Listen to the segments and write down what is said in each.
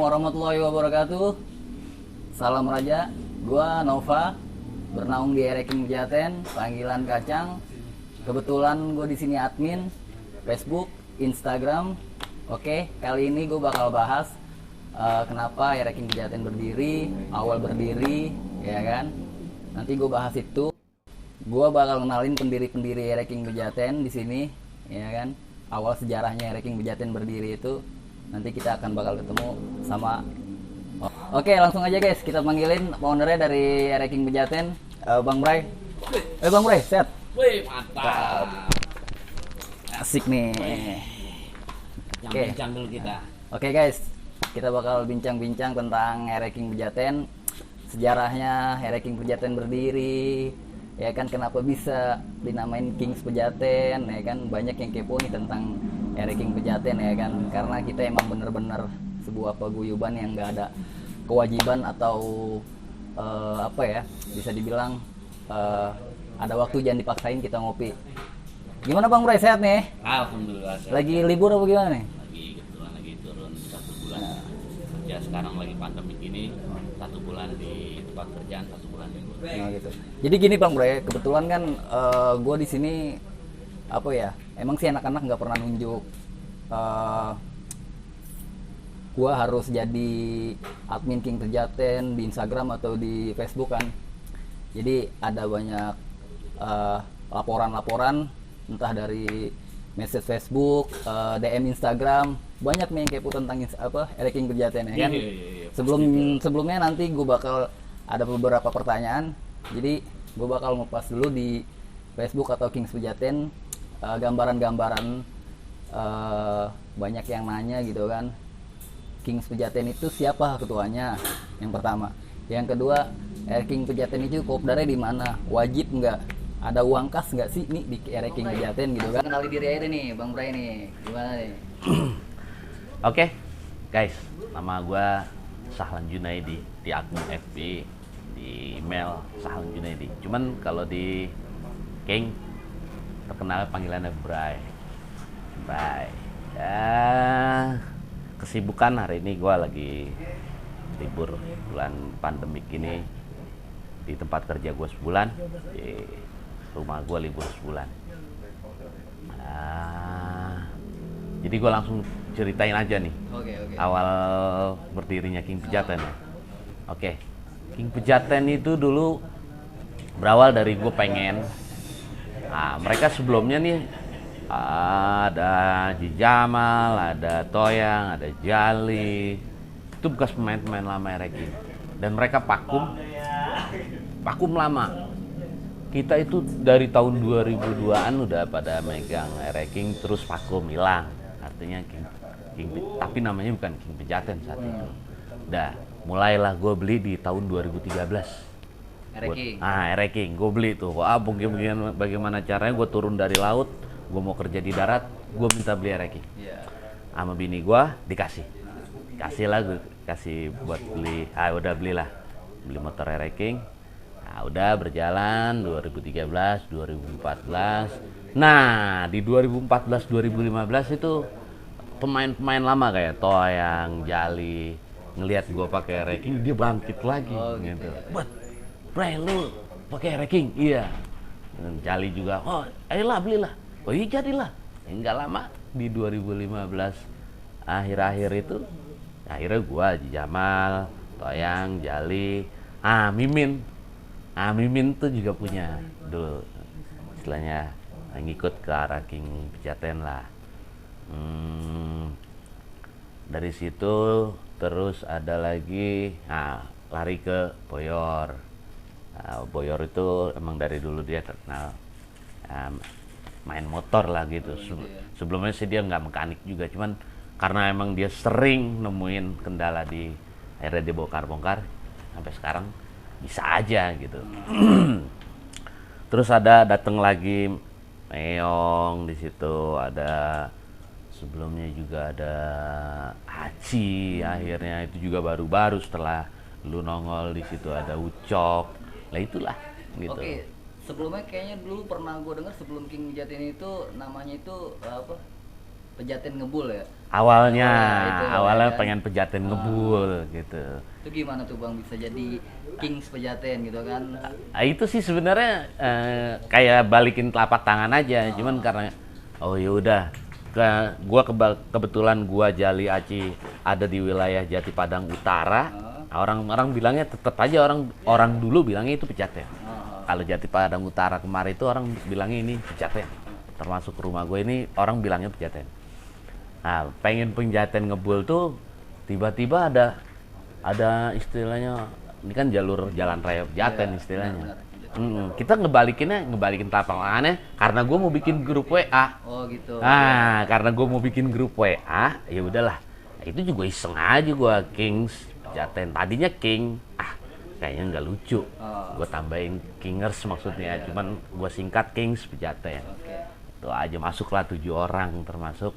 warahmatullahi wabarakatuh. Salam Raja. Gua Nova, bernaung di Ereking Pejaten, panggilan Kacang. Kebetulan gue di sini admin Facebook, Instagram. Oke, kali ini gue bakal bahas kenapa Ereking Pejaten berdiri, awal berdiri, ya kan? Nanti gue bahas itu. Gue bakal kenalin pendiri-pendiri Ereking Pejaten di sini, ya kan? Awal sejarahnya Ereking Pejaten berdiri itu. Nanti kita akan bakal ketemu sama. Oke, langsung aja guys, kita panggilin ownernya dari Ereking Pejaten, Bang Bray. Bang Bray, sehat? Wih, mantap. Asik nih. Yang Oke. bincang dulu kita. Oke guys, kita bakal bincang-bincang tentang Ereking Pejaten, sejarahnya Ereking Pejaten berdiri, ya kan, kenapa bisa dinamain Kings Pejaten, ya kan, banyak yang kepo nih tentang Ereking Pejaten, ya kan, karena kita emang bener-bener sebuah paguyuban yang nggak ada kewajiban atau apa ya, bisa dibilang ada waktu jangan dipaksain kita ngopi. Gimana Bang Bray, sehat nih? Alhamdulillah. Lagi libur apa gimana nih? Kebetulan lagi turun 1 bulan. Kerja sekarang lagi pandemi ini 1 bulan di tempat kerjaan, 1 bulan libur. Nah, gitu. Jadi gini Bang Bray, kebetulan kan gue di sini apa ya? Emang sih anak-anak nggak pernah nunjuk gue harus jadi admin King Pejaten di Instagram atau di Facebook kan. Jadi ada banyak laporan-laporan entah dari message Facebook, DM Instagram, banyak nih yang kepo tentang Ereking Pejaten, ya kan. Iya. Sebelumnya nanti gue bakal ada beberapa pertanyaan. Jadi gue bakal ngepas dulu di Facebook atau Kings Pejaten gambaran-gambaran, banyak yang nanya gitu kan. Kings Pejaten itu siapa ketuanya? Yang pertama. Yang kedua, Ereking Pejaten itu kopdarnya di mana? Wajib nggak? Ada uang kas nggak sih nih di Ereking Pejaten gitu kan? Kenali diri aja nih, Bang Bray nih. Gimana nih? Oke, guys, nama gue Sahlan Junaidi di akun FB, di email Sahlan Junaidi. Cuman kalau di King terkenal panggilannya Bray. Ya, kesibukan hari ini gue lagi libur bulan pandemik ini, di tempat kerja gue sebulan, di rumah gue libur sebulan. Jadi gue langsung ceritain aja nih. Oke. Awal berdirinya King Pejaten. Oke, King Pejaten itu dulu berawal dari gue pengen. Mereka sebelumnya nih ada Ji Jamal, ada Toyang, ada Jali. Itu bekas pemain-pemain lama Ereking. Dan mereka vakum lama. Kita itu dari tahun 2002-an udah pada megang Ereking, terus vakum, hilang. Artinya King, tapi namanya bukan King Pejaten saat itu. Udah, mulailah gue beli di tahun 2013. Ereking, gue beli tuh. Bagaimana caranya gue turun dari laut, gue mau kerja di darat, gue minta beli Ereking. Sama bini gue dikasih lah, gue kasih buat beli. Udah belilah, beli motor Ereking. Udah berjalan 2013, 2014. Nah, di 2014, 2015 itu pemain-pemain lama kayak Toyang, Jali ngelihat gue pakai Ereking, dia bangkit lagi gitu. Bray, lu pakai Ereking? Iya. Jali juga, ayolah belilah. Iya jadilah. Enggak lama di 2015 akhir-akhir itu akhirnya gua Ji Jamal, Toyang, Jali, Mimin tuh juga punya dulu, istilahnya ngikut ke arah King Pejaten lah. Dari situ terus ada lagi lari ke Boyor. Boyor itu emang dari dulu dia terkenal main motor lah gitu. Sebelumnya sih dia nggak mekanik juga, cuman karena emang dia sering nemuin kendala akhirnya dia bongkar sampai sekarang bisa aja gitu. Terus datang lagi Meong di situ, ada sebelumnya juga ada Haji, akhirnya itu juga baru-baru setelah lu nongol di situ ada Ucok. Lah itulah gitu. Oke, sebelumnya kayaknya dulu pernah gue dengar sebelum King Pejaten itu namanya itu Pejaten Ngebul ya. Awalnya, itu, awalnya ya kan? pengen Pejaten ngebul gitu. Itu gimana tuh Bang bisa jadi Kings Pejaten gitu kan? Itu sih sebenarnya kayak balikin telapak tangan aja, cuman karena oh ya udah, kebetulan gua Jali Aci ada di wilayah Jati Padang Utara. Orang-orang bilangnya tetap aja orang dulu bilangnya itu Pejaten. Kalau Jati Padang Utara kemarin itu orang bilangnya ini Pejaten. Termasuk rumah gue ini orang bilangnya Pejaten. Nah, pengen Pejaten ngebul tuh tiba-tiba ada istilahnya, ini kan jalur jalan raya Pejaten istilahnya. Kita ngebalikin telapak tangannya karena gue mau bikin grup WA. Oh gitu. Nah, karena gue mau bikin grup WA, ya udahlah. Itu juga iseng aja gue Kings Pejaten. Tadinya King, kayaknya nggak lucu. Gue tambahin Kingers maksudnya, cuman gue singkat Kings Pejaten. Itu aja, masuklah 7 orang termasuk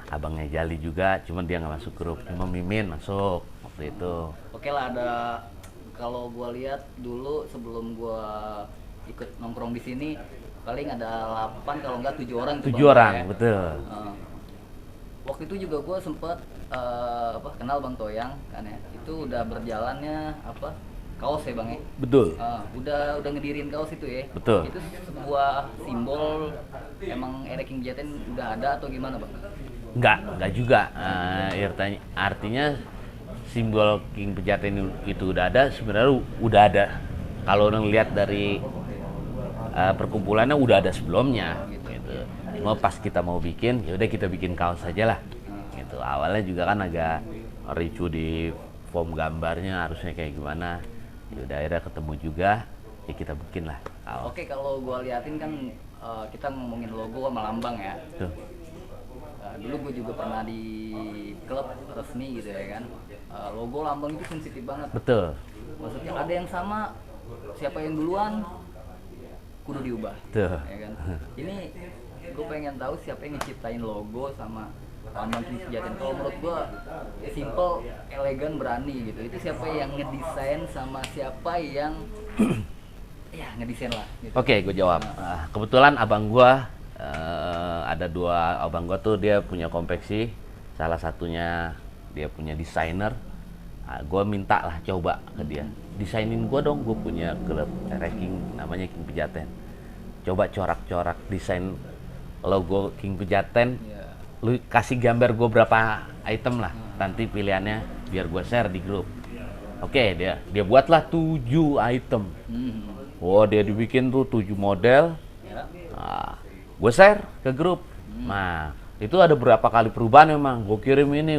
abangnya Jali juga, cuman dia nggak masuk grup. Cuma Mimin masuk waktu itu. Oke lah, ada, kalau gua lihat dulu sebelum gua ikut nongkrong di sini paling ada 8 kalau enggak 7 orang tuh 7 Bang, orang, ya. betul. Waktu itu juga gua sempet kenal Bang Toyang kan ya. Itu udah berjalannya kaos ya Bang ya. Betul. Udah ngedirin kaos itu ya. Betul. Itu sebuah simbol, emang King Pejaten udah ada atau gimana Bang? Enggak juga. Artinya simbol King Pejaten itu udah ada, sebenarnya udah ada. Kalau orang lihat dari perkumpulannya udah ada sebelumnya gitu. Cuma pas kita mau bikin, ya udah kita bikin kaos saja lah. Gitu. Awalnya juga kan agak ricu di form gambarnya harusnya kayak gimana. Ya udah akhirnya ketemu juga, ya kita bikin lah kaos. Oke, kalau gua liatin kan kita ngomongin logo sama lambang ya. Tuh. Dulu gue juga pernah di klub resmi gitu ya kan. Logo lambang itu sensitif banget. Betul. Maksudnya ada yang sama, siapa yang duluan kudu diubah. Tuh. Ya kan. Ini gue pengen tahu siapa yang ngeciptain logo sama lambang Kings Pejaten. Kalau menurut gue simple, elegan, berani gitu. Itu siapa yang ngedesain sama siapa yang ya ngedesain lah gitu. Oke, gue jawab. Kebetulan abang gue ada 2 abang gue tuh, dia punya konveksi, salah satunya dia punya desainer. Gue minta lah coba ke dia, desainin gue dong, gue punya klub King namanya King Pejaten. Coba corak-corak desain logo King Pejaten. Lu kasih gambar gue berapa item lah, nanti pilihannya biar gue share di grup. Oke, dia buatlah 7 item. Dia dibikin tuh 7 model. Gue share ke grup. Nah, itu ada berapa kali perubahan memang. Gue kirim ini.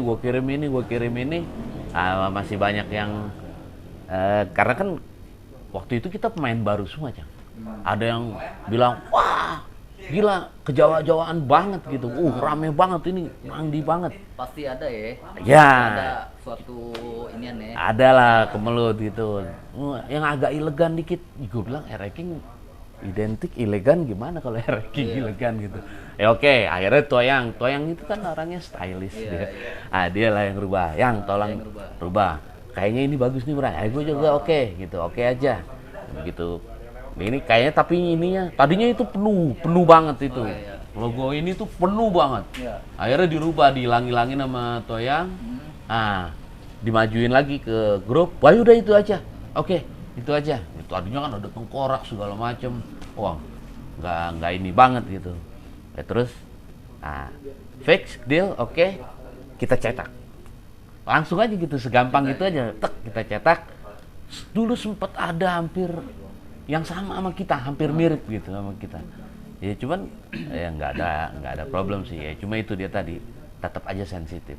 Masih banyak yang karena kan waktu itu kita pemain baru semua, Cang. Ada yang bilang, wah gila, kejawa-jawaan banget gitu. Rame banget ini, mandi banget. Pasti ada ya. Ya. Ada suatu inian ya. Ada lah kemelut gitu. Yang agak elegan dikit. Gue bilang King identik elegan, gimana kalau King elegan gitu. Ya oke, akhirnya Toyang itu kan orangnya stylish dia. Dia lah yang rubah. Yang tolong rubah. Kayaknya ini bagus nih, Bro. Gue juga oke gitu. Oke aja. Begitu. Ini kayaknya, tapi ininya tadinya itu penuh banget itu. Logo ini tuh penuh banget. Akhirnya dirubah, dihilang-hilangin sama Toyang. Dimajuin lagi ke grup. Wah, udah itu aja. Oke, itu aja. Tadinya kan ada tengkorak segala macem. Wah, nggak ini banget gitu. Terus, fix deal, oke, kita cetak. Langsung aja gitu, segampang gitu aja. Kita cetak. Dulu sempat ada hampir yang sama kita, hampir mirip gitu sama kita. Ya cuman ya nggak ada problem sih. Ya cuma itu dia tadi, tetap aja sensitif.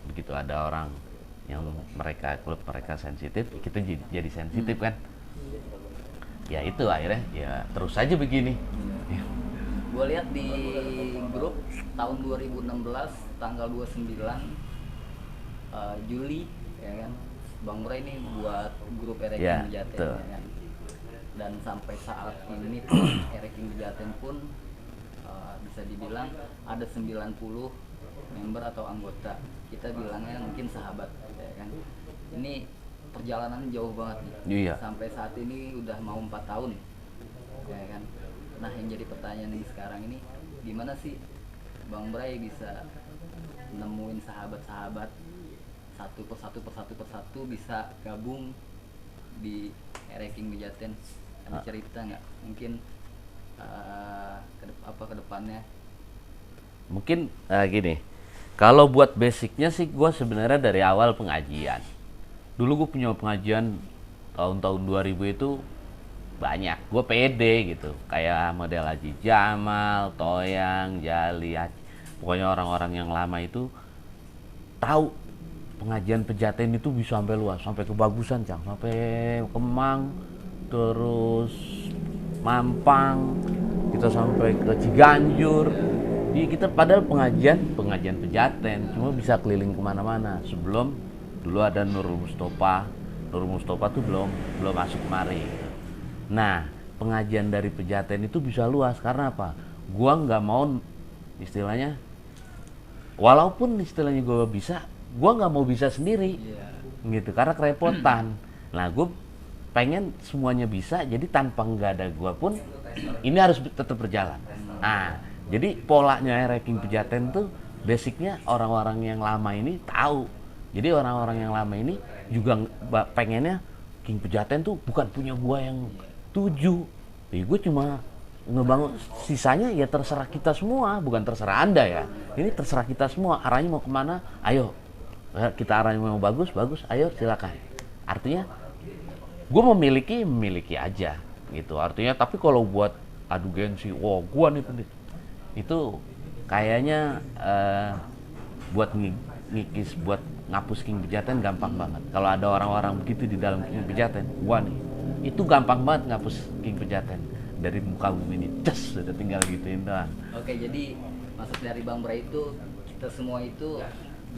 Begitu ada orang yang klub mereka sensitif, kita jadi sensitif kan. Ya itu akhirnya ya terus aja begini. Gue lihat di grup tahun 2016 tanggal 29 Juli ya kan, Bang Bray ini buat grup King Pejaten ya kan. Dan sampai saat ini King Pejaten pun bisa dibilang ada 90 member atau anggota. Kita bilangnya mungkin sahabat ya kan. Ini perjalanan jauh banget nih. Iya. Sampai saat ini udah mau 4 tahun ya kan. Nah, yang jadi pertanyaan yang sekarang ini, gimana sih Bang Bray bisa nemuin sahabat-sahabat satu persatu bisa gabung di Ereking Pejaten. Ada cerita nggak mungkin ke depannya? Mungkin gini, kalau buat basicnya sih gue sebenarnya dari awal pengajian. Dulu gue punya pengajian tahun-tahun 2000 itu banyak, gue pede gitu, kayak model Haji Jamal, Toyang, Jali, pokoknya orang-orang yang lama itu tahu pengajian Pejaten itu bisa sampai luas, sampai ke Bagusan, Cang, sampai Kemang, terus Mampang, kita sampai ke Ciganjur. Jadi kita padahal pengajian Pejaten cuma bisa keliling kemana-mana. Sebelum dulu ada Nurul Mustafa tuh belum masuk kemari. Nah, pengajian dari Pejaten itu bisa luas karena apa? Gua nggak mau istilahnya, walaupun istilahnya gua bisa, gua nggak mau bisa sendiri, gitu, karena kerepotan. Nah, gue pengen semuanya bisa, jadi tanpa nggak ada gua pun ini harus tetap berjalan. Nah, jadi polanya Ereking Pejaten tuh basicnya orang-orang yang lama ini tahu. Jadi orang-orang yang lama ini juga pengennya King Pejaten tuh bukan punya gua yang 7. Jadi gue cuma ngebangun, sisanya ya terserah kita semua, bukan terserah Anda ya. Ini terserah kita semua, arahnya mau kemana, ayo. Kita arahnya mau bagus, ayo silakan. Artinya gue memiliki aja gitu. Artinya tapi kalau buat adu gengsi, wah gue nih pendit, itu kayaknya buat ngikis, buat ngapus King Pejaten gampang banget. Kalau ada orang-orang begitu di dalam King Pejaten, gua nih, itu gampang banget ngapus King Pejaten dari muka bumi ini, just udah tinggal gituin doang. Oke, jadi maksud dari Bang Bray itu kita semua itu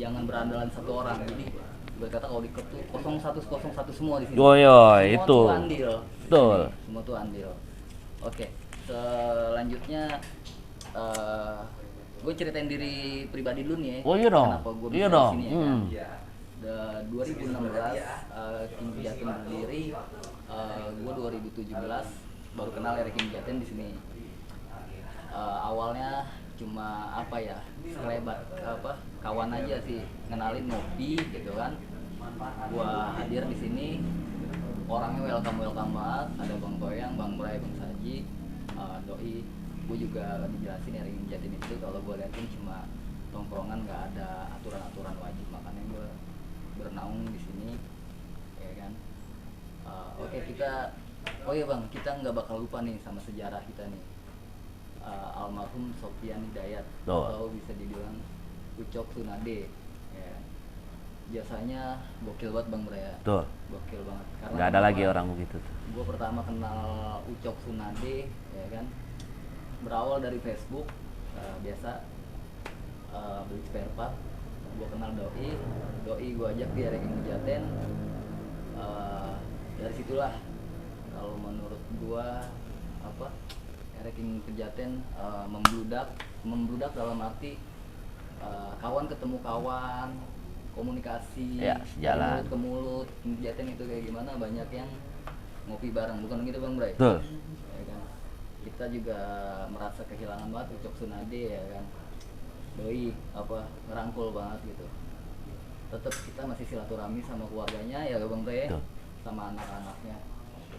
jangan berandalan satu orang. Jadi berkata kalau di klub tuh 01 semua di sini. Oh iya, semua itu. Tuh andil. Betul. Semua tuh andil. Oke, selanjutnya gue ceritain diri pribadi dulu nih ya. Oh iya dong. Kenapa gue Iya bisa dong. di sini ya. 2016 King Pejaten berdiri. Gue 2017 baru kenal King Pejaten di sini. Awalnya cuma apa ya, selebat kawan aja sih, ngenalin ngopi gitu kan. Gua hadir di sini, orangnya welcome banget. Ada Bang Toyang, Bang Bray, Bang Saji, Doi. Gue juga dijelasin King Pejaten itu kalau gue liatin cuma tongkrongan, nggak ada aturan-aturan wajib, makanya gue bernaung di sini, ya kan. Oke, oh iya Bang, kita nggak bakal lupa nih sama sejarah kita nih. Almarhum Sofyan Hidayat, atau bisa dibilang Ucok Tsunade, ya. Jasanya gokil banget Bang Bray. Tuh. Gokil banget. Karena Nggak ada lagi orang begitu tuh. Gue pertama kenal Ucok Tsunade, ya kan, berawal dari Facebook, biasa beli spare part. Gue kenal Doi gue ajak di Ereking Pejaten. Dari situlah kalau menurut gue Ereking Pejaten membludak dalam arti kawan ketemu kawan, komunikasi, ya, sejalan, mulut ke mulut. King Pejaten itu kayak gimana, banyak yang ngopi bareng, bukan gitu Bang Bray? Betul. Ya kan? Kita juga merasa kehilangan banget Ucok Tsunade, ya kan. Doi ngerangkul banget gitu. Tetap kita masih silaturahmi sama keluarganya ya Bang Bray, sama anak-anaknya.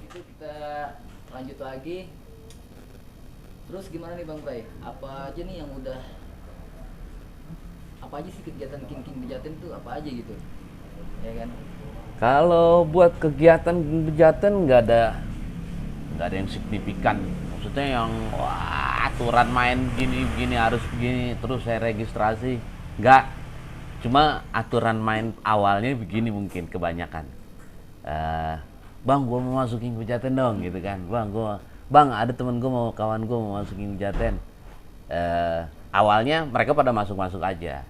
Itu kita lanjut lagi. Terus gimana nih Bang Bray? Apa aja nih yang apa aja sih kegiatan King Pejaten tuh, apa aja gitu? Ya kan? Kalau buat kegiatan King Pejaten nggak ada yang signifikan. Maksudnya yang wah, aturan main gini harus begini terus saya registrasi. Nggak. Cuma aturan main awalnya begini mungkin kebanyakan. Bang, gua mau masuk King Pejaten dong gitu kan. Bang, ada temen gue kawan gue mau masuk King Pejaten. Awalnya mereka pada masuk aja.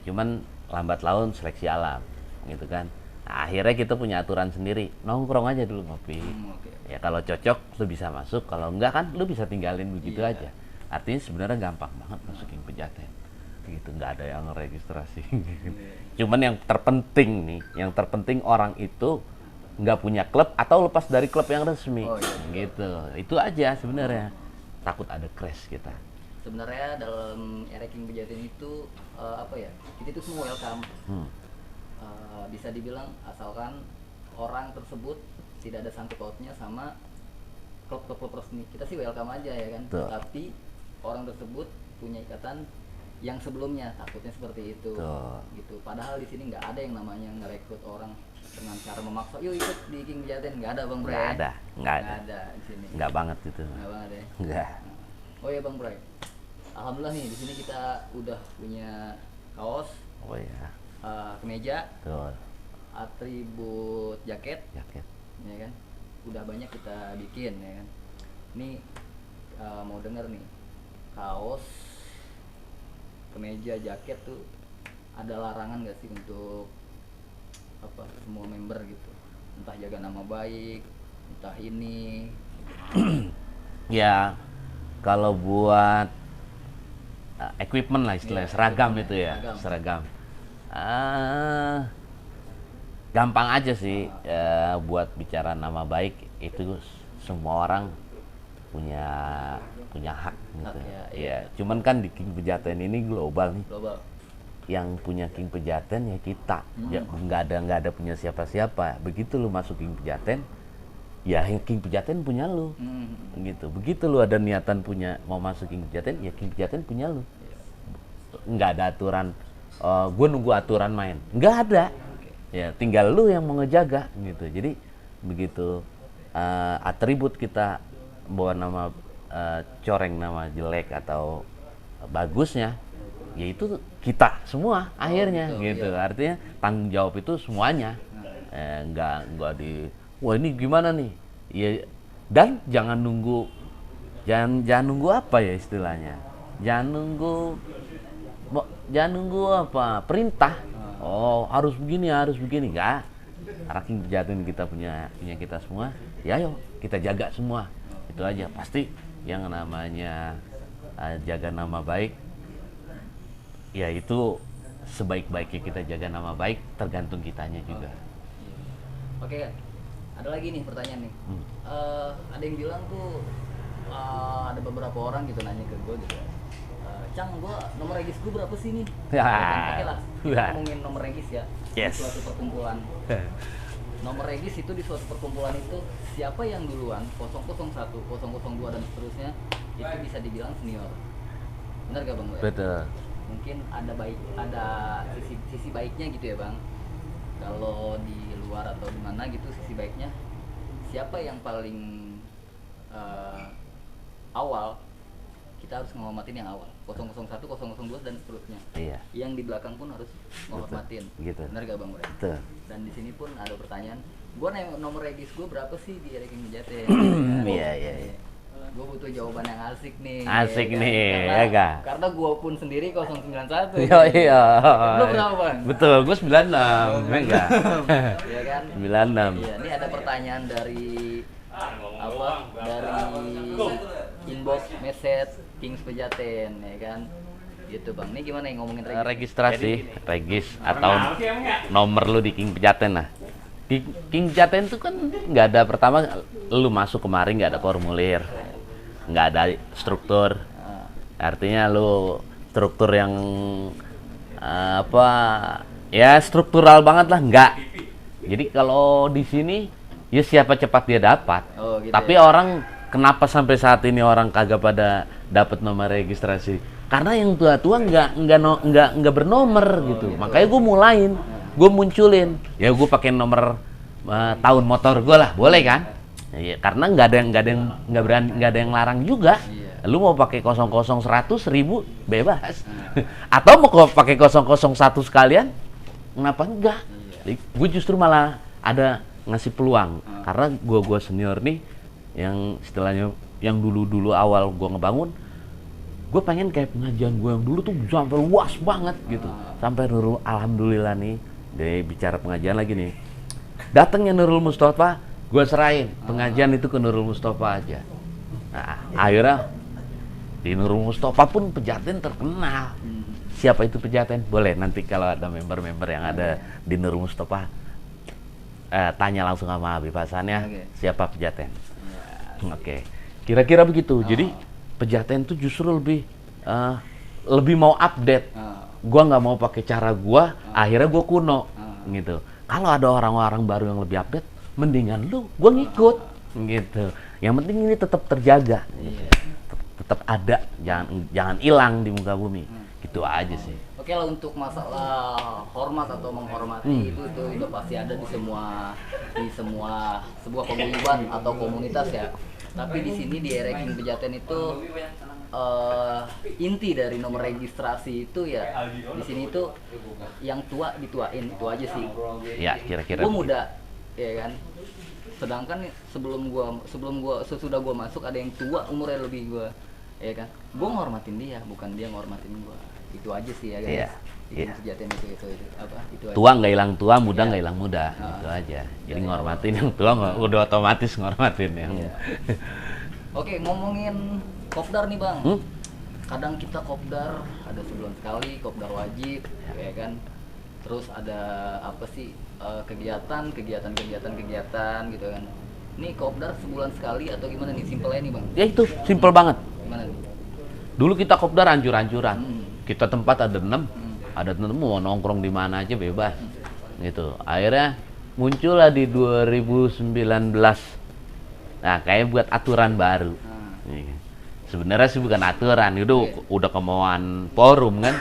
Cuman lambat laun seleksi alam gitu kan. Nah, akhirnya kita punya aturan sendiri, nongkrong aja dulu ngopi. Ya kalau cocok lu bisa masuk, kalau enggak kan lu bisa tinggalin begitu aja. Artinya sebenarnya gampang banget masuk King Pejaten. Gitu, nggak ada yang registrasi. Cuman yang terpenting orang itu nggak punya klub atau lepas dari klub yang resmi. Gitu. Itu aja sebenarnya. Takut ada crash kita. sebenarnya dalam ranking Pejaten itu apa ya, kita itu semua welcome. Bisa dibilang asalkan orang tersebut tidak ada sangkut pautnya sama klub-klub resmi, kita sih welcome aja ya kan. Tuh. Tapi orang tersebut punya ikatan yang sebelumnya, takutnya seperti itu. Tuh. Gitu. Padahal di sini nggak ada yang namanya ngerekrut orang dengan cara memaksa, yuk ikut di King Pejaten, nggak ada Bang Bray. Nggak ada. Nggak ada di sini. Nggak banget gitu. Nggak banget ya. Nggak. Oh ya Bang Bray, alhamdulillah nih di sini kita udah punya kaos, Oh ya. kemeja, Tuh. atribut jaket, Jaket. ya kan. Udah banyak kita bikin ya kan. Ini mau denger nih, kaos, kemeja, jaket tuh ada larangan gak sih untuk apa semua member gitu, entah jaga nama baik, entah ini. Ya, kalau buat equipment lah istilahnya, Iya, seragam equipment itu ya, ya, seragam. seragam. Gampang aja sih buat bicara nama baik itu semua orang punya hak gitu. Hak, ya, Ya, cuman kan di King Pejaten ini global nih. Global. Yang punya King Pejaten ya kita. Ya, nggak ada punya siapa-siapa. Begitu lu masuk King Pejaten, ya King Pejaten punya lu. Gitu. Begitu lu ada niatan punya mau masuk King Pejaten, ya King Pejaten punya lu. Nggak ada aturan gue nunggu aturan main. Nggak ada. Ya, tinggal lu yang mau ngejaga gitu. Jadi begitu atribut kita bawa nama coreng, nama jelek atau bagusnya, yaitu kita semua akhirnya gitu, gitu. Artinya tanggung jawab itu semuanya. Nggak di wah ini gimana nih? Ya, dan jangan nunggu apa ya istilahnya? Jangan nunggu apa perintah. Oh, harus begini enggak. Karena King Pejaten kita punya kita semua. Ya ayo kita jaga semua. Itu aja. Pasti yang namanya jaga nama baik, ya itu sebaik-baiknya kita jaga nama baik, tergantung kitanya juga. Oke, ada lagi nih pertanyaan nih. Ada yang bilang tuh ada beberapa orang gitu nanya ke gue gitu. Cang, gue nomor regis gue berapa sih nih? Ya. Oke lah, kita Ya. ngomongin nomor regis ya. Yes. Di suatu perkumpulan. Nomor regis itu di suatu perkumpulan itu siapa yang duluan 001, 002 dan seterusnya itu bisa dibilang senior. Benar gak Bang? Betul. Mungkin ada sisi baiknya gitu ya Bang. Kalau di luar atau di mana gitu sisi baiknya siapa yang paling awal, kita harus menghormatin yang awal 001, 002 dan seterusnya. Iya. Yang di belakang pun harus menghormatin. Gitu. Benar gak Bang? Betul. Dan di sini pun ada pertanyaan, gue nomor regis gue berapa sih di ranking Pejaten? Iya. Gue butuh jawaban yang asik nih. Asik kan? nih, Karena, ya gak? Karena gue pun sendiri 091. Iya. Lu berapa Bang? Betul, gue 96, enggak? Iya kan? 96. Iya, ini ada pertanyaan dari inbox message Kings Pejaten ya kan. Gitu Bang. Ini gimana nih ngomongin Registrasi, atau nomor lu di King Pejaten lah. Di King Pejaten itu kan nggak ada, pertama lu masuk kemarin nggak ada formulir, nggak ada struktur. Artinya lu struktur yang ya struktural banget lah, nggak. Jadi kalau di sini ya siapa cepat dia dapat. Oh, gitu. Tapi ya? orang kenapa sampai saat ini orang kagak pada dapat nomor registrasi? Karena yang tua-tua nggak bernomor gitu. Makanya gue gue munculin. Ya gue pakai nomor tahun motor gue lah, boleh kan? Ya, karena nggak ada yang larang juga. Iya. Lu mau pakai 00 100 1000 bebas. Atau mau pakai 001 sekalian, kenapa enggak? Gue justru malah ada ngasih peluang karena gue senior nih yang istilahnya yang dulu awal gue ngebangun, gue pengen kayak pengajian gue yang dulu tuh sampai luas banget gitu, sampai alhamdulillah nih deh bicara pengajian lagi nih, datangnya Nurul Mustafa, gue serahin pengajian itu ke Nurul Mustafa aja. Nah, akhirnya di Nurul Mustafa pun Pejaten terkenal. Siapa itu Pejaten? Boleh nanti kalau ada member-member yang ada di Nurul Mustafa, tanya langsung sama Habib Hasannya, siapa Pejaten. Oke. Kira-kira begitu. Jadi Pejaten itu justru lebih lebih mau update. Ah. Gua nggak mau pakai cara gua, akhirnya gua kuno Ah. gitu. Kalau ada orang-orang baru yang lebih update, mendingan gua ngikut gitu. Yang penting ini tetap terjaga, gitu. Tetap ada, jangan hilang di muka bumi. Gitu aja sih. Oke lah, untuk masalah hormat atau menghormati itu udah pasti ada di semua sebuah paguyuban atau komunitas ya. Tapi di sini di Ereking Pejaten itu inti dari nomor registrasi itu ya di sini itu yang tua dituain, itu aja sih. Ya kira-kira. Gue muda, ya kan. Sedangkan sesudah gua masuk ada yang tua umurnya lebih gua, ya kan. Gua ngormatin dia, bukan dia ngormatin gua. Itu aja sih ya guys. Iya. Iya. Pejaten itu apa? Itu aja. Tua nggak hilang tua, muda Iya. nggak hilang muda, itu aja. Jadi ngormatin yang tua udah otomatis ngormatin yang. Iya. Oke, ngomongin kopdar nih bang. Kadang kita kopdar ada sebulan sekali, kopdar wajib, ya kan. Terus ada apa sih kegiatan gitu kan. Ini kopdar sebulan sekali atau gimana nih? Simpelnya nih bang. Ya itu simple banget. Gimana nih? Dulu kita kopdar anjur-anjuran. Kita tempat ada 6, ada mau nongkrong di mana aja bebas. Gitu. Akhirnya muncullah di 2019. Nah, kayak buat aturan baru. Sebenarnya sih bukan aturan, itu udah kemauan forum kan.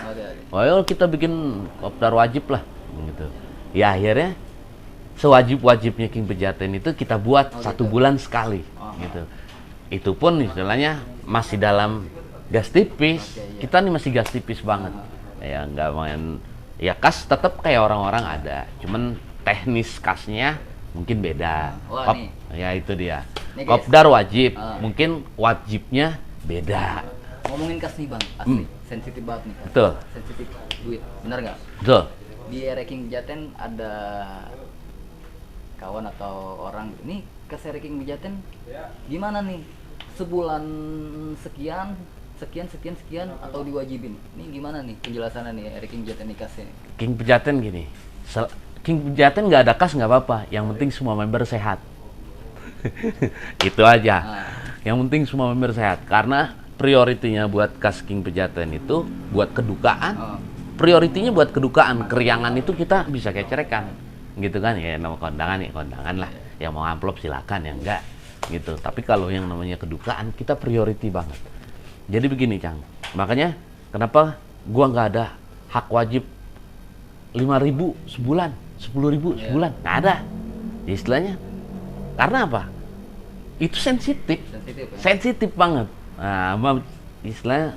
Ayo kita bikin kopdar wajib lah, gitu. Ya akhirnya sewajib-wajibnya King Pejaten itu kita buat 1 bulan sekali, gitu. Itu pun istilahnya masih dalam gas tipis. Kita nih masih gas tipis banget. Ya nggak main, ya kas tetap kayak orang-orang ada, cuman teknis kasnya mungkin beda. Wah, nih. Ya itu dia. Nih, guys. Kopdar wajib, mungkin wajibnya beda. Ngomongin kas nih bang, asli sensitif banget nih. Betul. Sensitif duit, benar nggak? Betul. Di Ereking Pejaten ada kawan atau orang, nih kas Ereking Pejaten gimana nih? Sebulan sekian atau diwajibin? Ini gimana nih penjelasannya nih Ereking Pejaten nih kasnya? King Pejaten gini, King Pejaten nggak ada kas nggak apa-apa, yang penting semua member sehat. Itu aja. Yang penting semua member sehat, karena prioritinya buat kas King Pejaten itu buat kedukaan. Prioritinya buat kedukaan, keriangan itu kita bisa kecerekan, gitu kan ya. Nama kondangan ya kondangan lah, yang mau amplop silakan, yang enggak gitu. Tapi kalau yang namanya kedukaan kita priority banget. Jadi begini Cang, makanya kenapa gua nggak ada hak wajib 5.000 sebulan, 10.000 sebulan, nggak ada. Ya, istilahnya karena apa? Itu sensitif, sensitif banget. Nah, istilahnya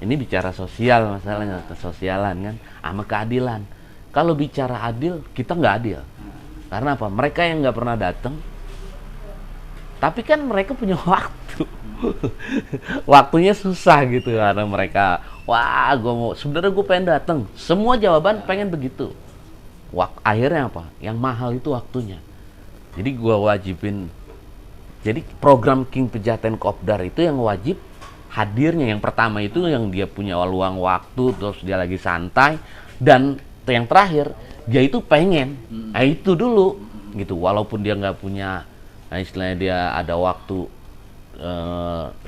ini bicara sosial, masalahnya kesosialan kan, sama keadilan. Kalau bicara adil, kita nggak adil. Karena apa? Mereka yang nggak pernah datang, tapi kan mereka punya waktu. Waktunya susah gitu karena mereka, wah, sebenarnya gue pengen datang. Semua jawaban pengen begitu. Akhirnya apa? Yang mahal itu waktunya. Jadi gue wajibin. Jadi program King Pejaten Kopdar itu yang wajib hadirnya. Yang pertama itu yang dia punya luang waktu, terus dia lagi santai, dan yang terakhir dia itu pengen. Nah itu dulu gitu. Walaupun dia nggak punya, nah istilahnya dia ada waktu,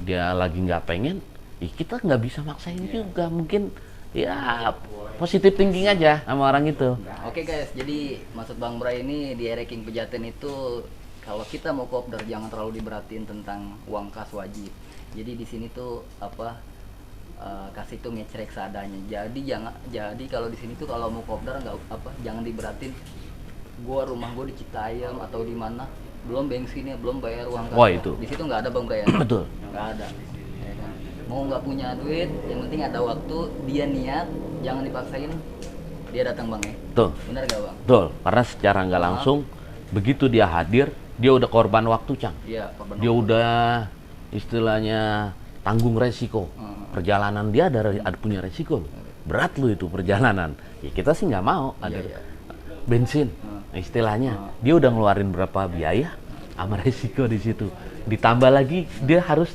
dia lagi nggak pengen, ya kita nggak bisa maksain juga. Mungkin ya positif thinking aja sama orang itu. Oke guys, jadi maksud Bang Bray ini di Ereking Pejaten itu kalau kita mau kopdar jangan terlalu diberatin tentang uang kas wajib. Jadi di sini tuh apa kasih tuh ngecrek seadanya. Jadi kalau di sini tuh kalau mau kopdar nggak apa, jangan diberatin. Rumah gua di Citayam atau di mana, belum bensinnya, belum bayar uang kas. Wah, itu. Di situ nggak ada Bang Bray. Betul. Nggak ada. Ya kan? Mau nggak punya duit, yang penting ada waktu, dia niat, jangan dipaksain. Dia datang Bang ya. Betul. Benar nggak Bang? Betul. Karena secara nggak langsung begitu dia hadir, dia udah korban waktu, Cang. Iya, korban Dia waktu. udah istilahnya tanggung resiko. Perjalanan dia ada punya resiko. Berat lu itu perjalanan. Ya kita sih nggak mau ada bensin. Istilahnya dia udah ngeluarin berapa biaya sama resiko di situ. Ditambah lagi dia harus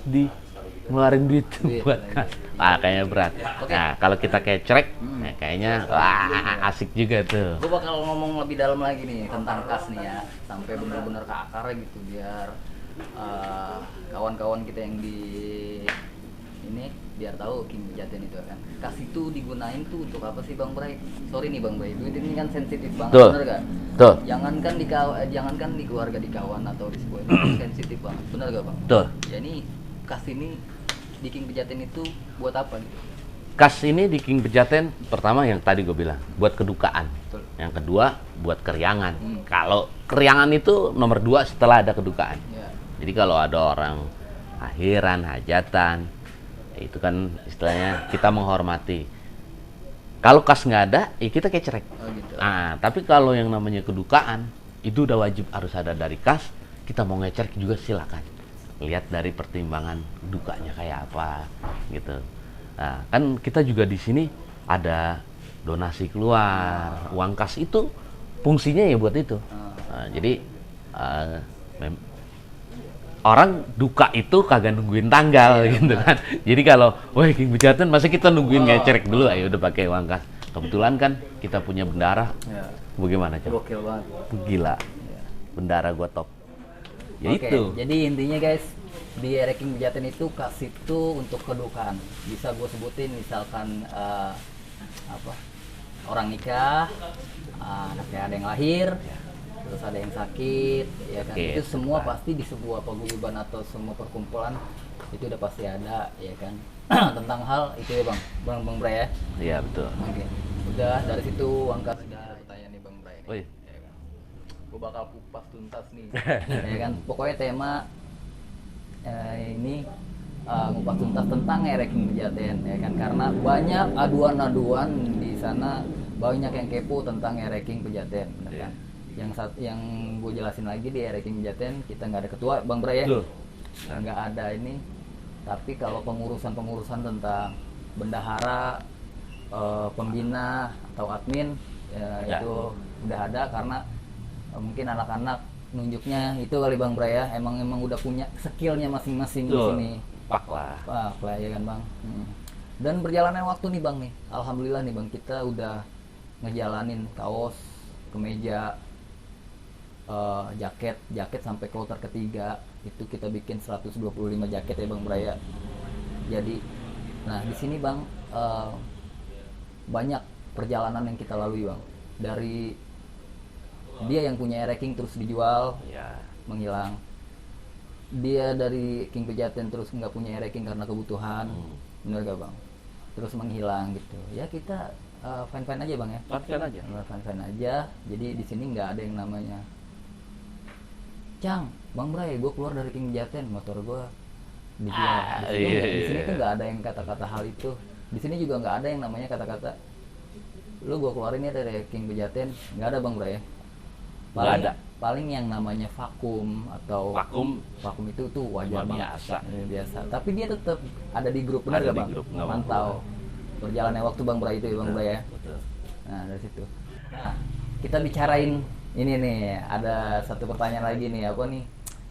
ngeluarin duit buat kas. Kayaknya berat. Nah, kalau kita kayak cerek, nah, kayaknya asik juga tuh. Gue bakal ngomong lebih dalam lagi nih tentang kas nih ya, sampai benar-benar ke akarnya gitu, biar kawan-kawan kita yang di ini biar tahu King Pejaten itu kan. Kas itu digunain tuh untuk apa sih Bang Bray? Sorry nih Bang Bray, duit ini kan sensitif banget, Betul. bener gak? Betul. Jangankan di keluarga, di kawan atau di sebuah itu sensitif banget, bener gak Bang? Betul. Ya ini kas ini di King Pejaten itu buat apa gitu? Kas ini di King Pejaten pertama yang tadi gue bilang buat kedukaan. Betul. Yang kedua buat keriangan. Kalau keriangan itu nomor 2 setelah ada kedukaan. Ya. Jadi kalau ada orang akhiran, hajatan, itu kan istilahnya kita menghormati. Kalau kas nggak ada, ya kita kecerek. Oh gitu. Nah, tapi kalau yang namanya kedukaan, itu udah wajib harus ada dari kas. Kita mau ngecerek juga silakan. Lihat dari pertimbangan dukanya kayak apa, gitu. Nah, kan kita juga di sini ada donasi keluar, uang kas itu fungsinya ya buat itu. Nah, jadi orang duka itu kagak nungguin tanggal gitu kan. Jadi kalau, wah King Pejaten masa kita nungguin ngecerek dulu, ayo udah pakai uang kas. Kebetulan kan kita punya bendara. Ya. Bagaimana coba? Gokil banget. Gila. Ya. Bendara gua top. Ya Oke, itu. jadi intinya guys, di King Pejaten itu kas itu untuk kedukaan. Bisa gue sebutin misalkan apa, orang nikah, anaknya ada yang lahir, terus ada yang sakit, ya kan. Oke, Itu semua kan. pasti di sebuah paguyuban atau semua perkumpulan itu udah pasti ada, ya kan. Tentang hal itu ya Bang Bray ya. Iya betul. Oke, udah dari situ angkat udah pertanyaan nih Bang Bray. Wih. Ya kan? Gue bakal kupas tuntas nih, ya kan. Pokoknya tema ini ngupas tuntas tentang King Pejaten, ya kan. Karena banyak aduan-aduan di sana, banyak yang kepo tentang King Pejaten, bener kan. Yang gue jelasin lagi di King Pejaten, kita nggak ada ketua Bang Bray ya. Betul. Nggak ada ini. Tapi kalau pengurusan tentang bendahara, pembina atau admin Ya. itu udah ada, karena mungkin anak-anak nunjuknya itu kali Bang Bray ya, emang udah punya skillnya masing-masing di Betul. sini. Pak lah. Lah ya kan Bang. Dan berjalannya waktu nih Bang nih, alhamdulillah nih Bang, kita udah ngejalanin kaos, kemeja, jaket sampai kloter ketiga itu kita bikin 125 jaket ya Bang Bray ya. Jadi, nah di sini Bang banyak perjalanan yang kita lalui Bang. Dari dia yang punya King terus dijual, Ya. menghilang. Dia dari King Pejaten terus nggak punya King karena kebutuhan, bener gak Bang? Terus menghilang gitu. Ya kita fine-fine aja Bang ya. Fine-fine aja. Fine-fine aja. Jadi di sini nggak ada yang namanya, Cang, Bang Bray, gue keluar dari King Pejaten, motor gue dijual. Di sini tuh nggak ada yang kata-kata hal itu. Di sini juga nggak ada yang namanya kata-kata, lu gue keluarin ya dari King Pejaten, nggak ada Bang Bray ya. Nggak ada. Paling yang namanya vakum atau Vakum itu tuh wajar cuma banget. biasa. Biasa. Tapi dia tetap ada di grup, benar Ada gak di Bang? grup, nggak mau Mantau berjalannya waktu Bang Bray itu ya Bang Bray ya. Betul. Nah dari situ. Nah kita bicarain ini nih, ada satu pertanyaan lagi nih, apa nih,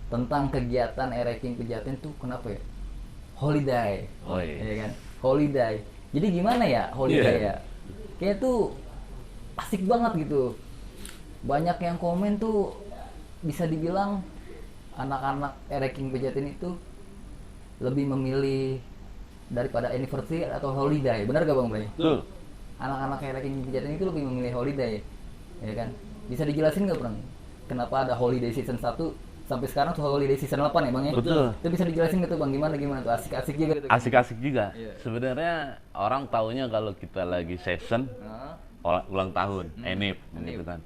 tentang kegiatan King Pejaten tuh kenapa ya? Holiday. Oh, iya. Ya kan? Holiday. Jadi gimana ya holiday Iya. ya? Kayak tuh asik banget gitu. Banyak yang komen tuh, bisa dibilang anak-anak King Pejaten itu lebih memilih daripada anniversary atau holiday. Benar gak Bang Bray? Betul. Anak-anak King Pejaten itu lebih memilih holiday, ya kan? Bisa dijelasin nggak Bang? Kenapa ada holiday season 1 sampai sekarang tuh holiday season 8 ya Bang ya? Betul. Itu bisa dijelasin nggak tuh Bang? Gimana tuh? Asik-asik juga gitu. Asik-asik juga. Iya. Sebenarnya orang taunya kalau kita lagi session Nah, ulang tahun, enip gitu kan.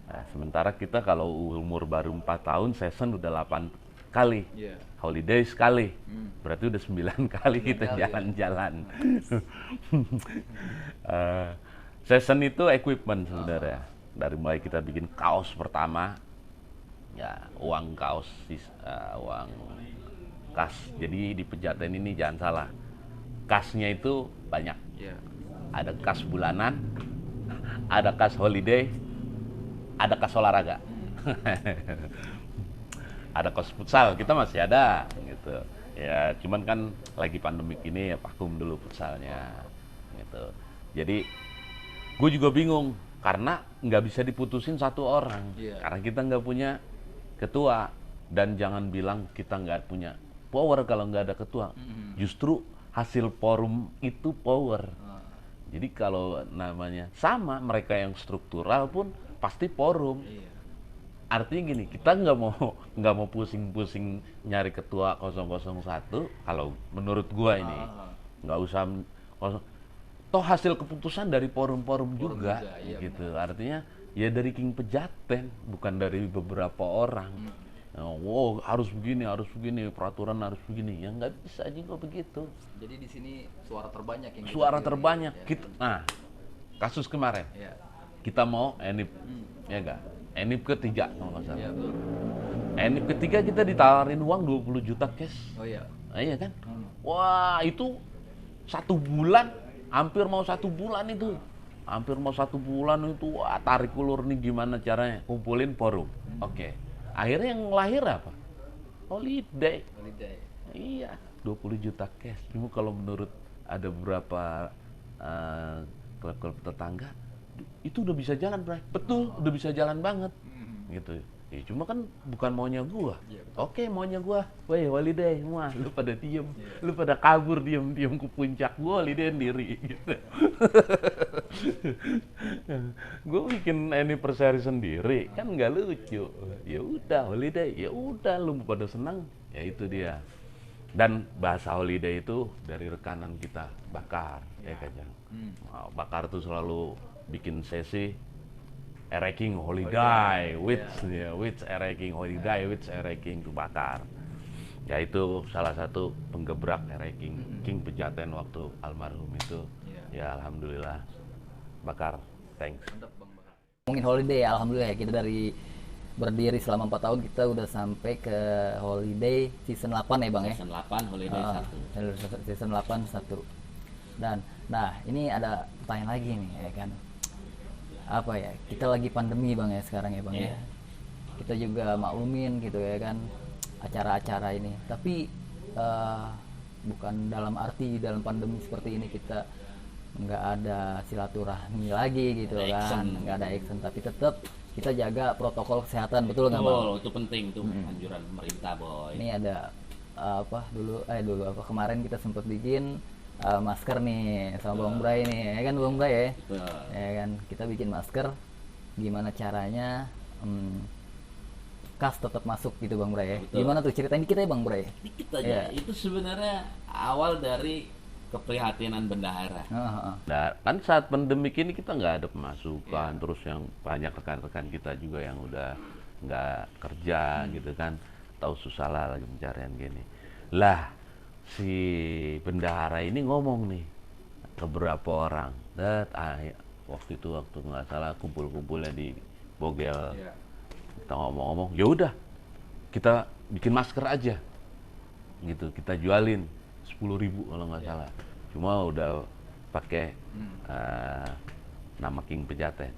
Nah, sementara kita kalau umur baru 4 tahun, session udah 8 kali. Iya. Holiday sekali. Berarti udah 9 kali kita kali, jalan-jalan. Session itu equipment sebenarnya. Dari mulai kita bikin kaos pertama, ya uang kaos, uang kas. Jadi di Pejaten ini jangan salah, kasnya itu banyak. Iya. Ada kas bulanan, ada kas holiday, ada kas olahraga. Ada kas futsal, kita masih ada gitu. Ya, cuman kan lagi pandemik ini ya vakum dulu futsalnya gitu. Jadi gue juga bingung karena nggak bisa diputusin satu orang. Iya. Karena kita nggak punya ketua, dan jangan bilang kita nggak punya power kalau nggak ada ketua. Justru hasil forum itu power. Jadi kalau namanya sama, mereka yang struktural pun pasti forum. Artinya gini, kita nggak mau pusing-pusing nyari ketua 001. Kalau menurut gua ini nggak usah toh hasil keputusan dari forum-forum juga, gitu. Artinya ya dari King Pejaten, bukan dari beberapa orang. Wow, harus begini, peraturan harus begini. Ya nggak bisa juga begitu. Jadi di sini suara terbanyak yang Suara terbanyak. Kita, nah, kasus kemarin kita mau enip, ya nggak? Enip ketiga kalau nggak salah. Enip ketiga kita ditawarin uang 20 juta cash. Oh iya. Iya kan? Wah, itu 1 bulan, hampir mau 1 bulan itu. Wah, tarik ulur nih gimana caranya? Kumpulin forum. Oke. Akhirnya yang lahir apa? Holiday. Iya, 20 juta cash. Cuma kalau menurut ada beberapa klub-klub tetangga, itu udah bisa jalan, Bray. Betul, udah bisa jalan banget. Gitu. Ya, cuma kan bukan maunya gua. Oke, maunya gua. Woi, holiday semua, lu pada diem. Lu pada kabur diem ke puncak. Gua holiday sendiri gitu. Gua bikin anniversary sendiri, kan nggak lucu. Ya udah holiday, ya udah lu pada senang. Ya itu dia. Dan bahasa holiday itu dari rekanan kita, Bakar, ya Kajang. Bakar tuh selalu bikin sesi Ereking Holiday, with Ereking Holiday, with Ereking itu Bakar. Ya itu salah satu penggebrak Ereking, King Pejaten waktu almarhum itu. Ya alhamdulillah, Bakar, thanks. Ngomongin holiday ya, alhamdulillah ya, kita dari berdiri selama 4 tahun kita udah sampai ke holiday season 8 ya Bang ya? Season 8 holiday 1. Season 8 1. Dan nah ini ada pertanyaan lagi nih ya kan. Apa ya, kita lagi pandemi Bang ya sekarang ya Bang ya. Kita juga maklumin gitu ya kan acara-acara ini. Tapi bukan dalam arti dalam pandemi seperti ini kita nggak ada silaturahmi lagi gitu kan, nggak ada action, tapi tetap kita jaga protokol kesehatan, betul nggak Bang? Itu penting tuh anjuran pemerintah boy. Ini ada kemarin kita sempat bikin masker nih sama Bang Bray nih, ya kan Bang Bray ya? Betul. Ya kan, kita bikin masker, gimana caranya kas tetap masuk gitu Bang Bray ya? Betul. Gimana tuh ceritain dikit ya Bang Bray? Dikit aja. Itu sebenarnya awal dari keprihatinan bendahara. Nah, kan saat pandemik ini kita nggak ada pemasukan, terus yang banyak rekan-rekan kita juga yang udah nggak kerja gitu kan, tahu susah lah lagi pencarian gini. Lah, si bendahara ini ngomong nih ke beberapa orang, waktu nggak salah kumpul-kumpulnya di Bogel, kita ngomong-ngomong, ya udah kita bikin masker aja, gitu, kita jualin 10.000 kalau nggak salah, cuma udah pakai nama King Pejaten.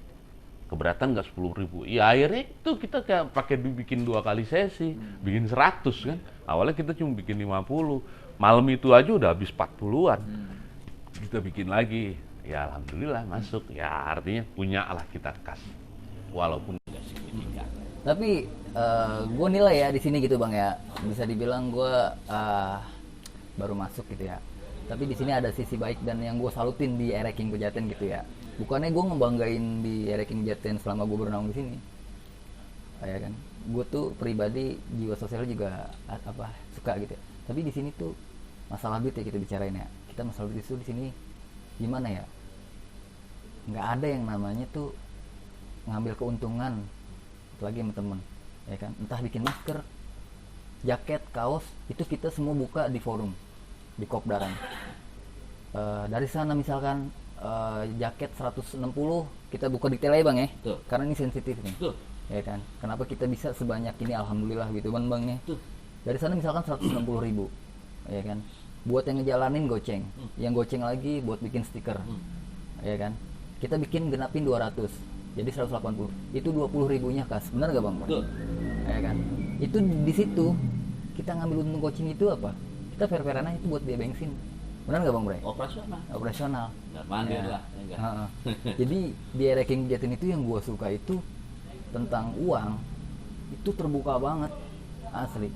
Keberatan nggak 10.000? Ya akhirnya itu kita kayak pakai bikin 2 kali sesi, bikin 100 kan. Awalnya kita cuma bikin 50, malam itu aja udah habis 40-an. Kita bikin lagi, ya alhamdulillah masuk. Ya artinya punya lah kita kas, walaupun nggak signifikan. Tapi gue nilai ya di sini gitu Bang ya, bisa dibilang gue baru masuk gitu ya. Tapi di sini ada sisi baik dan yang gue salutin di Ereking Pejaten gitu ya. Bukannya gue ngebanggain di Ereking Pejaten selama gue bernaung di sini. Ya kan, gue tuh pribadi jiwa sosial juga suka gitu. Ya. Tapi di sini tuh masalah duit ya kita bicarain ya. Kita masalah duit itu di sini gimana ya? Nggak ada yang namanya tuh ngambil keuntungan, apalagi sama temen, ya kan? Entah bikin masker, jaket, kaos, itu kita semua buka di forum, di Kopdaran. Dari sana misalkan jaket 160 kita buka detail aja Bang ya. Tuh. Karena ini sensitif nih. Tuh. Ya kan. Kenapa kita bisa sebanyak ini, alhamdulillah gitu Bang ya. Tuh. Dari sana misalkan 160.000, ya kan. Buat yang ngejalanin goceng, yang goceng lagi buat bikin stiker, ya kan. Kita bikin genapin 200, jadi 180. Itu 20.000-nya kas, benar nggak Bang? Tuh. Ya kan. Itu di situ kita ngambil untung goceng itu apa? Kita fair-fairan aja itu buat biaya bensin. Benar nggak Bang Bray? Operasional. Nggak mandir Ya. lah. Ya, Jadi di Ereking Pejaten itu yang gue suka itu tentang uang itu terbuka banget asli.